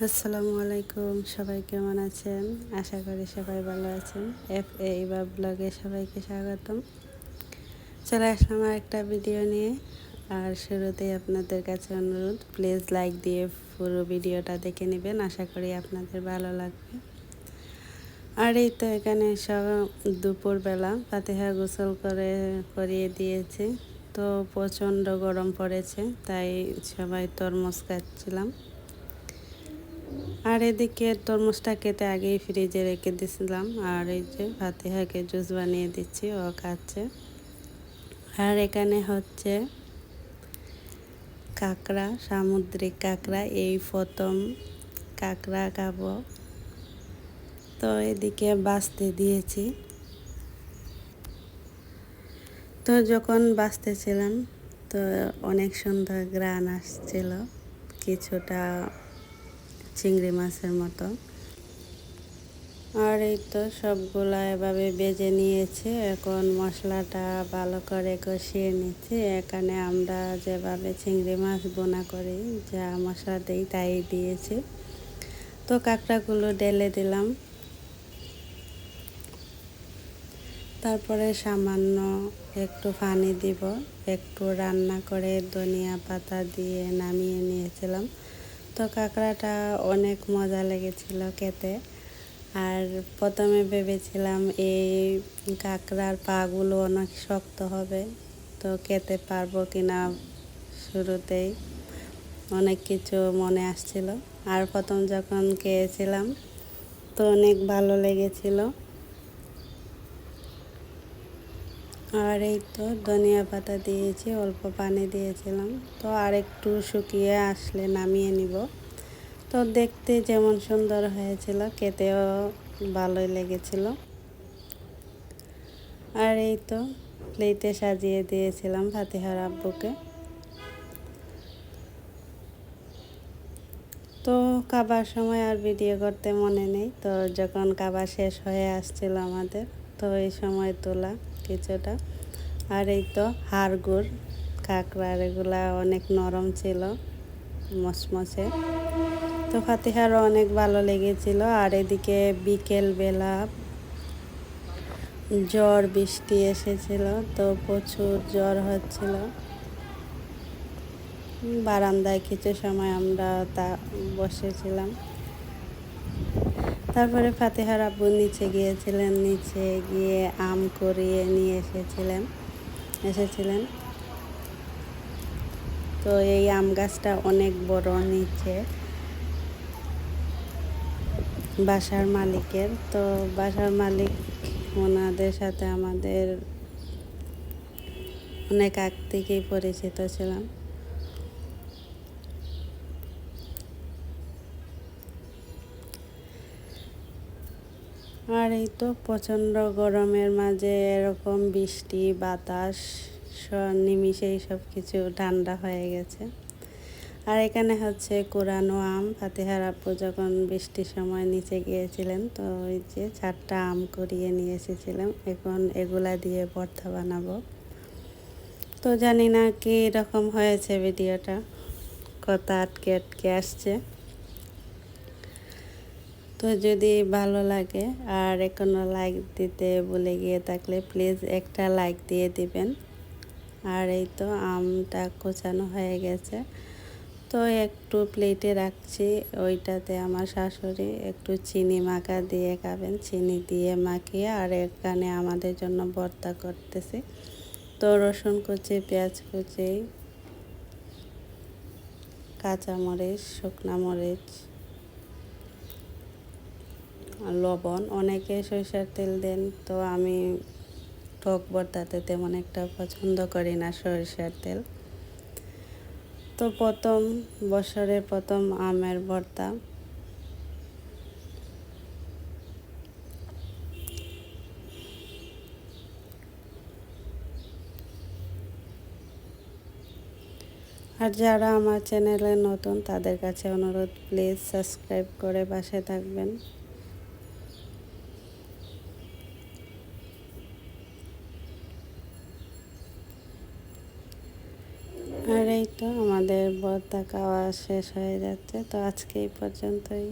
আসসালামু আলাইকুম, সবাই কেমন আছেন? আশা করি সবাই ভালো আছেন। বা ব্লগে সবাইকে স্বাগতম। চলে আসলাম আর একটা ভিডিও নিয়ে। আর শুরুতেই আপনাদের কাছে অনুরোধ, প্লিজ লাইক দিয়ে পুরো ভিডিওটা দেখে নেবেন। আশা করি আপনাদের ভালো লাগবে। আর এই তো এখানে সব দুপুরবেলা ফাতিহা গোসল করিয়ে দিয়েছে। তো প্রচণ্ড গরম পড়েছে, তাই সবাই তরমুজ খাচ্ছিলাম। আর এদিকে তরমুজটা কেটে আগেই ফ্রিজে রেখে দিয়েছিলাম। আর এই যে ফাতিহাকে জুস বানিয়ে দিচ্ছি, ও খাচ্ছে। আর এখানে হচ্ছে কাঁকড়া, সামুদ্রিক কাঁকড়া, এই প্রথম কাঁকড়া খাবো। তো এদিকে বাছতে দিয়েছি। তো যখন বাছতেছিলাম তো অনেক সুন্দর ঘ্রাণ আসছিল, কিছুটা চিংড়ি মাছের মতো। আর এই তো সবগুলা এভাবে বেজে নিয়েছে। এখন মশলাটা ভালো করে কষিয়ে নিচ্ছে। এখানে আমরা যেভাবে চিংড়ি মাছ বোনা করি, যা মশলা দিই তাই দিয়েছি। তো কাঁকড়াগুলো ঢেলে দিলাম। তারপরে সামান্য একটু পানি দিব, একটু রান্না করে ধনিয়া পাতা দিয়ে নামিয়ে নিয়েছিলাম। তো কাঁকড়াটা অনেক মজা লেগেছিল খেতে। আর প্রথমে ভেবেছিলাম এই কাঁকড়ার পাগুলো অনেক শক্ত হবে, তো খেতে পারবো কিনা। শুরুতেই অনেক কিছু মনে আসছিল। আর প্রথম যখন খেয়েছিলাম তো অনেক ভালো লেগেছিল। আর এই তো ধনিয়া পাতা দিয়েছি, অল্প পানি দিয়েছিলাম। তো আর একটু শুকিয়ে আসলে নামিয়ে নিব। তো দেখতে যেমন সুন্দর হয়েছিল, খেতেও ভালোই লেগেছিল। আর এই তো প্লেটে সাজিয়ে দিয়েছিলাম ফাতিহার আব্বুকে। তো খাবার সময় আর ভিডিও করতে মনে নেই, তো যখন খাবার শেষ হয়ে আসছিল আমাদের, তো এই সময় তোলা কিছুটা। আর এই তো হাড়গুড় কাঁকড়ার, এগুলা অনেক নরম ছিল, মচমচে। তো ফাতিহারও অনেক ভালো লেগেছিল। আর এদিকে বিকেলবেলা ঝড় বৃষ্টি এসেছিল, তো প্রচুর জ্বর হচ্ছিল। বারান্দায় কিছু সময় আমরা বসেছিলাম। তারপরে ফাতিহার আব্বু নিচে গিয়েছিলেন, নিচে গিয়ে আম কুড়িয়ে নিয়ে এসেছিলেন। তো এই আম গাছটা অনেক বড় নিচে বাসার মালিকের। তো বাসার মালিক, ওনাদের সাথে আমাদের অনেক আগ থেকেই পরিচিত ছিলাম। আর এই তো প্রচণ্ড গরমের মাঝে এরকম বৃষ্টি বাতাস নিমিষেই সব কিছু ঠান্ডা হয়ে গেছে। আর এখানে হচ্ছে কোরানো আম। ফাতিহার আব্বু যখন বৃষ্টির সময় নিচে গিয়েছিলেন, তো ওই যে 4টা আম কুড়িয়ে নিয়ে এসেছিলাম। এখন এগুলা দিয়ে ভর্তা বানাবো। তো জানি না কী রকম হয়েছে ভিডিওটা, কথা আটকে আটকে আসছে। তো যদি ভালো লাগে আর এখনও লাইক দিতে ভুলে গিয়ে থাকলে প্লিজ একটা লাইক দিয়ে দিবেন। আর এই তো আমটা কোচানো হয়ে গেছে, তো একটু প্লেটে রাখছি। ওইটাতে আমার শাশুড়ি একটু চিনি মাখা দিয়ে খাবেন, চিনি দিয়ে মাখিয়ে। আর এখানে আমাদের জন্য ভর্তা করতেছি। তো রসুন কুচি, পেঁয়াজ কুচি, কাঁচামরিচ, শুকনা মরিচ, লবণ, অনেকে সরিষার তেল দেন। তো আমি টক ভর্তাতে তেমন একটা পছন্দ করি না সরিষার তেল। তো বছরের প্রথম আমের ভর্তা। আর যারা আমার চ্যানেলে নতুন, তাদের কাছে অনুরোধ, প্লিজ সাবস্ক্রাইব করে পাশে থাকবেন। আর এই তো আমাদের ভর্তা খাওয়া শেষ হয়ে যাচ্ছে, তো আজকে এই পর্যন্তই।